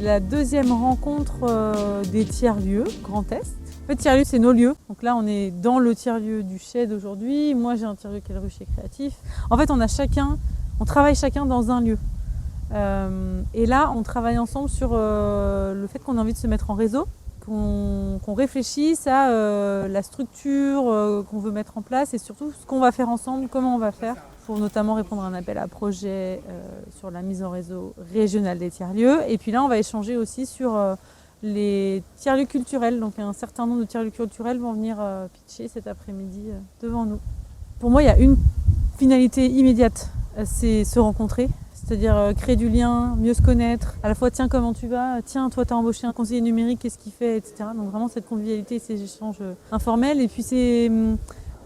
la deuxième rencontre des tiers-lieux Grand Est. En fait, tiers-lieux, c'est nos lieux. Donc là, on est dans le tiers-lieu du Shed aujourd'hui. Moi, j'ai un tiers-lieu qui est le Rucher Créatif. En fait, on travaille chacun dans un lieu. Et là, on travaille ensemble sur le fait qu'on a envie de se mettre en réseau, qu'on réfléchisse à la structure qu'on veut mettre en place et surtout ce qu'on va faire ensemble, comment on va faire pour notamment répondre à un appel à projet sur la mise en réseau régionale des tiers-lieux. Et puis là, on va échanger aussi sur les tiers-lieux culturels. Donc un certain nombre de tiers-lieux culturels vont venir pitcher cet après-midi devant nous. Pour moi, il y a une finalité immédiate, c'est se rencontrer. C'est-à-dire créer du lien, mieux se connaître, à la fois tiens comment tu vas, tiens toi t'as embauché un conseiller numérique, qu'est-ce qu'il fait, etc. Donc vraiment cette convivialité, ces échanges informels. Et puis c'est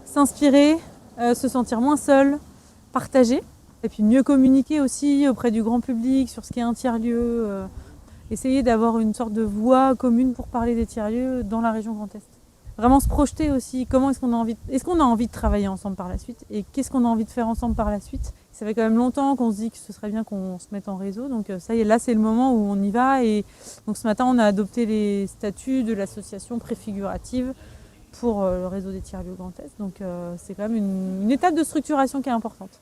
s'inspirer, se sentir moins seul, partager. Et puis mieux communiquer aussi auprès du grand public sur ce qu'est un tiers-lieu. Essayer d'avoir une sorte de voix commune pour parler des tiers-lieux dans la région Grand Est. Vraiment se projeter aussi, est-ce qu'on a envie de travailler ensemble par la suite et qu'est-ce qu'on a envie de faire ensemble par la suite. Ça fait quand même longtemps qu'on se dit que ce serait bien qu'on se mette en réseau, donc ça y est, là c'est le moment où on y va. Et donc ce matin on a adopté les statuts de l'association préfigurative pour le réseau des tiers-lieux Grand Est, donc c'est quand même une étape de structuration qui est importante.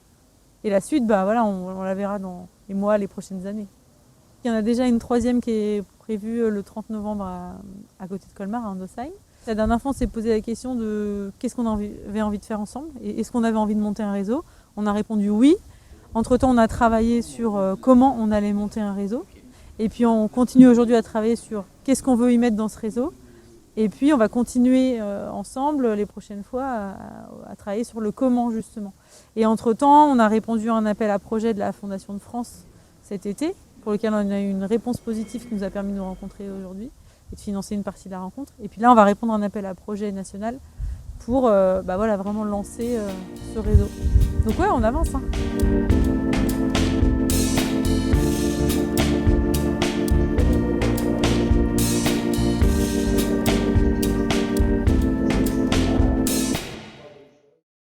Et la suite, on la verra dans les mois, les prochaines années. Il y en a déjà une troisième qui est prévue le 30 novembre à côté de Colmar, à Indosheim. La dernière fois, on s'est posé la question de qu'est-ce qu'on avait envie de faire ensemble et est-ce qu'on avait envie de monter un réseau. On a répondu oui. Entre-temps, on a travaillé sur comment on allait monter un réseau. Et puis, on continue aujourd'hui à travailler sur qu'est-ce qu'on veut y mettre dans ce réseau. Et puis, on va continuer ensemble les prochaines fois à travailler sur le comment, justement. Et entre-temps, on a répondu à un appel à projet de la Fondation de France cet été, pour lequel on a eu une réponse positive qui nous a permis de nous rencontrer aujourd'hui et de financer une partie de la rencontre. Et puis là, on va répondre à un appel à projet national pour vraiment lancer ce réseau. Donc ouais, on avance.